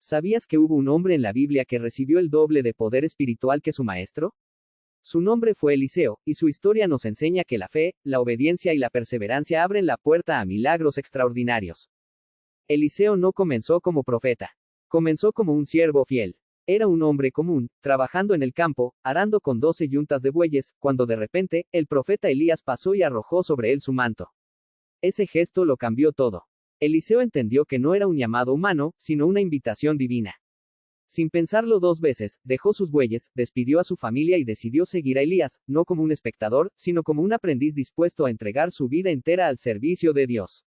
¿Sabías que hubo un hombre en la Biblia que recibió el doble de poder espiritual que su maestro? Su nombre fue Eliseo, y su historia nos enseña que la fe, la obediencia y la perseverancia abren la puerta a milagros extraordinarios. Eliseo no comenzó como profeta. Comenzó como un siervo fiel. Era un hombre común, trabajando en el campo, arando con 12 yuntas de bueyes, cuando de repente, el profeta Elías pasó y arrojó sobre él su manto. Ese gesto lo cambió todo. Eliseo entendió que no era un llamado humano, sino una invitación divina. Sin pensarlo dos veces, dejó sus bueyes, despidió a su familia y decidió seguir a Elías, no como un espectador, sino como un aprendiz dispuesto a entregar su vida entera al servicio de Dios.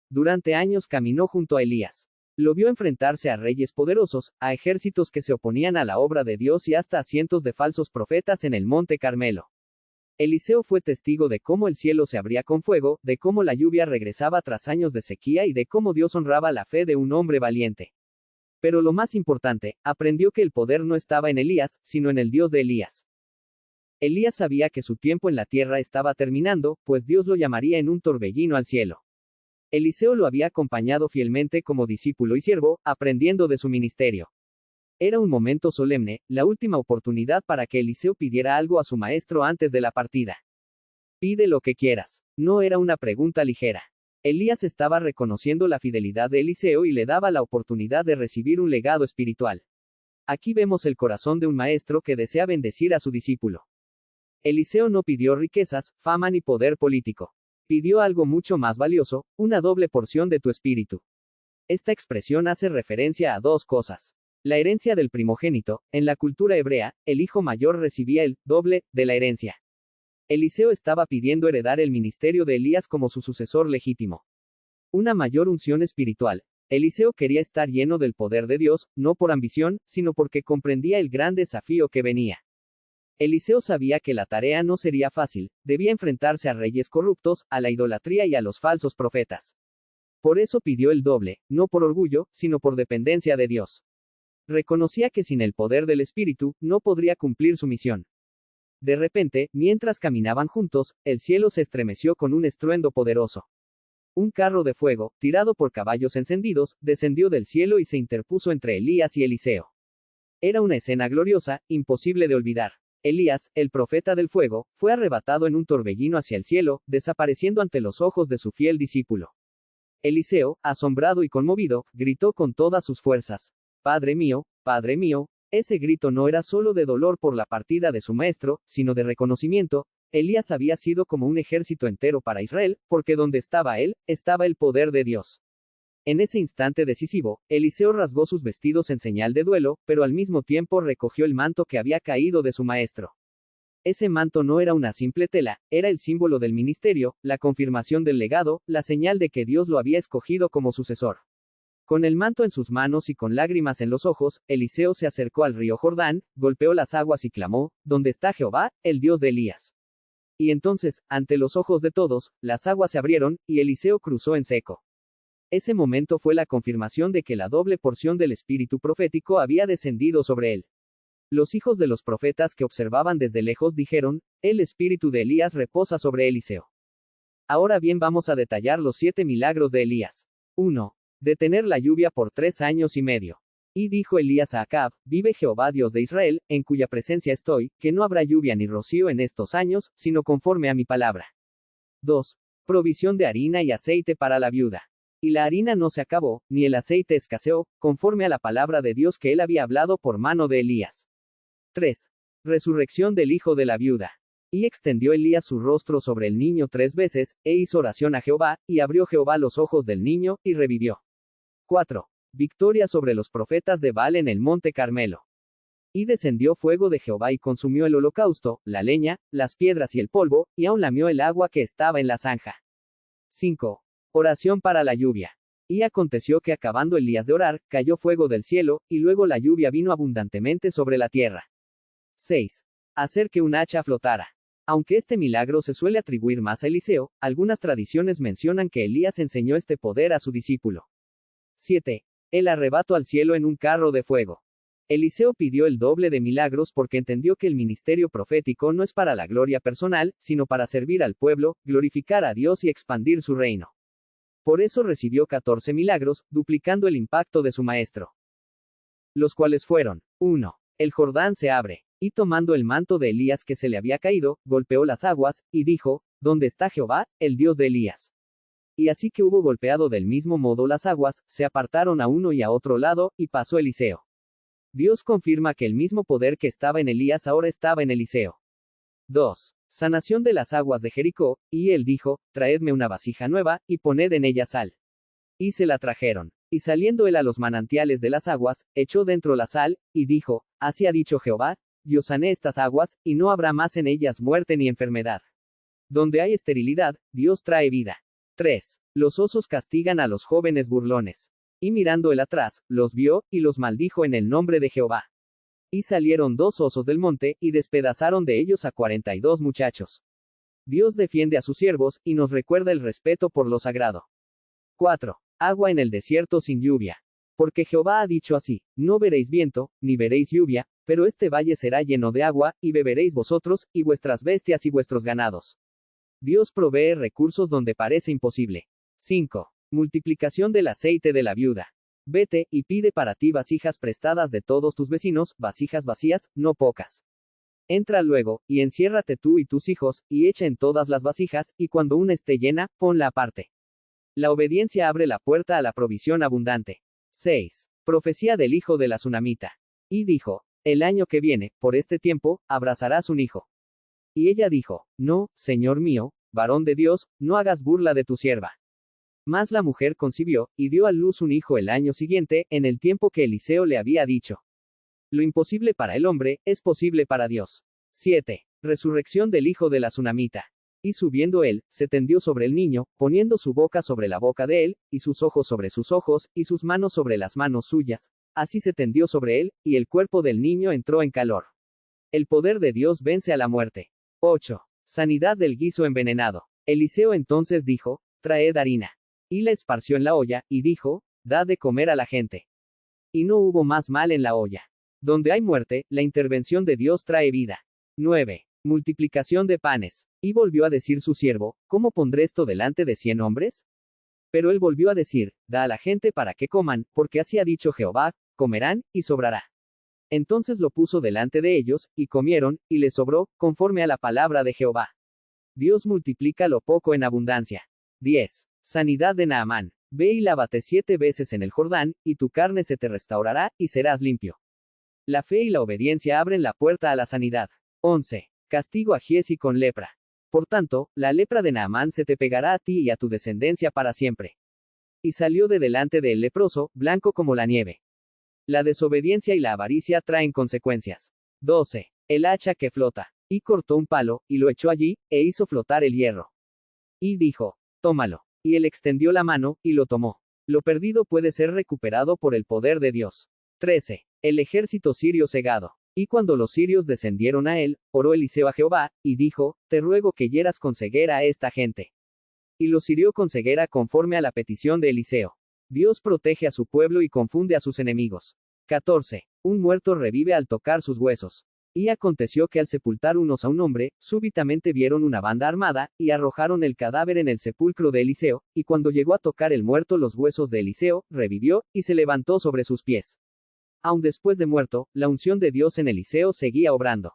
Durante años caminó junto a Elías. Lo vio enfrentarse a reyes poderosos, a ejércitos que se oponían a la obra de Dios y hasta a cientos de falsos profetas en el Monte Carmelo. Eliseo fue testigo de cómo el cielo se abría con fuego, de cómo la lluvia regresaba tras años de sequía y de cómo Dios honraba la fe de un hombre valiente. Pero lo más importante, aprendió que el poder no estaba en Elías, sino en el Dios de Elías. Elías sabía que su tiempo en la tierra estaba terminando, pues Dios lo llamaría en un torbellino al cielo. Eliseo lo había acompañado fielmente como discípulo y siervo, aprendiendo de su ministerio. Era un momento solemne, la última oportunidad para que Eliseo pidiera algo a su maestro antes de la partida. Pide lo que quieras. No era una pregunta ligera. Elías estaba reconociendo la fidelidad de Eliseo y le daba la oportunidad de recibir un legado espiritual. Aquí vemos el corazón de un maestro que desea bendecir a su discípulo. Eliseo no pidió riquezas, fama ni poder político. Pidió algo mucho más valioso, una doble porción de tu espíritu. Esta expresión hace referencia a dos cosas. La herencia del primogénito, en la cultura hebrea, el hijo mayor recibía el doble de la herencia. Eliseo estaba pidiendo heredar el ministerio de Elías como su sucesor legítimo. Una mayor unción espiritual. Eliseo quería estar lleno del poder de Dios, no por ambición, sino porque comprendía el gran desafío que venía. Eliseo sabía que la tarea no sería fácil, debía enfrentarse a reyes corruptos, a la idolatría y a los falsos profetas. Por eso pidió el doble, no por orgullo, sino por dependencia de Dios. Reconocía que sin el poder del Espíritu, no podría cumplir su misión. De repente, mientras caminaban juntos, el cielo se estremeció con un estruendo poderoso. Un carro de fuego, tirado por caballos encendidos, descendió del cielo y se interpuso entre Elías y Eliseo. Era una escena gloriosa, imposible de olvidar. Elías, el profeta del fuego, fue arrebatado en un torbellino hacia el cielo, desapareciendo ante los ojos de su fiel discípulo. Eliseo, asombrado y conmovido, gritó con todas sus fuerzas: Padre mío, Padre mío. Ese grito no era solo de dolor por la partida de su maestro, sino de reconocimiento. Elías había sido como un ejército entero para Israel, porque donde estaba él, estaba el poder de Dios. En ese instante decisivo, Eliseo rasgó sus vestidos en señal de duelo, pero al mismo tiempo recogió el manto que había caído de su maestro. Ese manto no era una simple tela, era el símbolo del ministerio, la confirmación del legado, la señal de que Dios lo había escogido como sucesor. Con el manto en sus manos y con lágrimas en los ojos, Eliseo se acercó al río Jordán, golpeó las aguas y clamó: ¿Dónde está Jehová, el Dios de Elías? Y entonces, ante los ojos de todos, las aguas se abrieron, y Eliseo cruzó en seco. Ese momento fue la confirmación de que la doble porción del espíritu profético había descendido sobre él. Los hijos de los profetas que observaban desde lejos dijeron: El espíritu de Elías reposa sobre Eliseo. Ahora bien, vamos a detallar los 7 milagros de Elías. 1. Detener la lluvia por 3 años y medio. Y dijo Elías a Acab: Vive Jehová Dios de Israel, en cuya presencia estoy, que no habrá lluvia ni rocío en estos años, sino conforme a mi palabra. 2. Provisión de harina y aceite para la viuda. Y la harina no se acabó, ni el aceite escaseó, conforme a la palabra de Dios que él había hablado por mano de Elías. 3. Resurrección del hijo de la viuda. Y extendió Elías su rostro sobre el niño 3 veces, e hizo oración a Jehová, y abrió Jehová los ojos del niño, y revivió. 4. Victoria sobre los profetas de Baal en el monte Carmelo. Y descendió fuego de Jehová y consumió el holocausto, la leña, las piedras y el polvo, y aun lamió el agua que estaba en la zanja. 5. Oración para la lluvia. Y aconteció que acabando Elías de orar, cayó fuego del cielo, y luego la lluvia vino abundantemente sobre la tierra. 6. Hacer que un hacha flotara. Aunque este milagro se suele atribuir más a Eliseo, algunas tradiciones mencionan que Elías enseñó este poder a su discípulo. 7. El arrebato al cielo en un carro de fuego. Eliseo pidió el doble de milagros porque entendió que el ministerio profético no es para la gloria personal, sino para servir al pueblo, glorificar a Dios y expandir su reino. Por eso recibió 14 milagros, duplicando el impacto de su maestro. los cuales fueron: 1. El Jordán se abre. Y tomando el manto de Elías que se le había caído, golpeó las aguas, y dijo: ¿Dónde está Jehová, el Dios de Elías? Y así que hubo golpeado del mismo modo las aguas, se apartaron a uno y a otro lado, y pasó Eliseo. Dios confirma que el mismo poder que estaba en Elías ahora estaba en Eliseo. 2. Sanación de las aguas de Jericó, y él dijo: Traedme una vasija nueva, y poned en ella sal. Y se la trajeron. Y saliendo él a los manantiales de las aguas, echó dentro la sal, y dijo: Así ha dicho Jehová, yo sané estas aguas, y no habrá más en ellas muerte ni enfermedad. Donde hay esterilidad, Dios trae vida. 3. Los osos castigan a los jóvenes burlones. Y mirando él atrás, los vio, y los maldijo en el nombre de Jehová. Y salieron 2 osos del monte, y despedazaron de ellos a 42 muchachos. Dios defiende a sus siervos, y nos recuerda el respeto por lo sagrado. 4. Agua en el desierto sin lluvia. Porque Jehová ha dicho así: No veréis viento, ni veréis lluvia, pero este valle será lleno de agua, y beberéis vosotros, y vuestras bestias y vuestros ganados. Dios provee recursos donde parece imposible. 5. Multiplicación del aceite de la viuda. Vete, y pide para ti vasijas prestadas de todos tus vecinos, vasijas vacías, no pocas. Entra luego, y enciérrate tú y tus hijos, y echa en todas las vasijas, y cuando una esté llena, ponla aparte. La obediencia abre la puerta a la provisión abundante. 6. Profecía del hijo de la Sunamita. Y dijo: El año que viene, por este tiempo, abrazarás un hijo. Y ella dijo: No, Señor mío, varón de Dios, no hagas burla de tu sierva. Mas la mujer concibió, y dio a luz un hijo el año siguiente, en el tiempo que Eliseo le había dicho. Lo imposible para el hombre, es posible para Dios. 7. Resurrección del hijo de la Sunamita. Y subiendo él, se tendió sobre el niño, poniendo su boca sobre la boca de él, y sus ojos sobre sus ojos, y sus manos sobre las manos suyas. Así se tendió sobre él, y el cuerpo del niño entró en calor. El poder de Dios vence a la muerte. 8. Sanidad del guiso envenenado. Eliseo entonces dijo: Traed harina. Y la esparció en la olla, y dijo: Dad de comer a la gente. Y no hubo más mal en la olla. Donde hay muerte, la intervención de Dios trae vida. 9. Multiplicación de panes. Y volvió a decir su siervo: ¿Cómo pondré esto delante de 100 hombres? Pero él volvió a decir: Da a la gente para que coman, porque así ha dicho Jehová: comerán, y sobrará. Entonces lo puso delante de ellos, y comieron, y les sobró, conforme a la palabra de Jehová. Dios multiplica lo poco en abundancia. 10. Sanidad de Naamán. Ve y lávate 7 veces en el Jordán, y tu carne se te restaurará, y serás limpio. La fe y la obediencia abren la puerta a la sanidad. 11. Castigo a Giezi con lepra. Por tanto, la lepra de Naamán se te pegará a ti y a tu descendencia para siempre. Y salió de delante del leproso, blanco como la nieve. La desobediencia y la avaricia traen consecuencias. 12. El hacha que flota. Y cortó un palo, y lo echó allí, e hizo flotar el hierro. Y dijo: Tómalo. Y él extendió la mano, y lo tomó. Lo perdido puede ser recuperado por el poder de Dios. 13. El ejército sirio cegado. Y cuando los sirios descendieron a él, oró Eliseo a Jehová, y dijo: Te ruego que hieras con ceguera a esta gente. Y los hirió con ceguera conforme a la petición de Eliseo. Dios protege a su pueblo y confunde a sus enemigos. 14. Un muerto revive al tocar sus huesos. Y aconteció que al sepultar unos a un hombre, súbitamente vieron una banda armada, y arrojaron el cadáver en el sepulcro de Eliseo, y cuando llegó a tocar el muerto los huesos de Eliseo, revivió, y se levantó sobre sus pies. Aun después de muerto, la unción de Dios en Eliseo seguía obrando.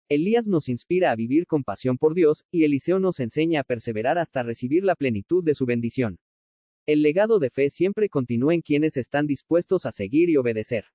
Elías nos inspira a vivir con pasión por Dios, y Eliseo nos enseña a perseverar hasta recibir la plenitud de su bendición. El legado de fe siempre continúa en quienes están dispuestos a seguir y obedecer.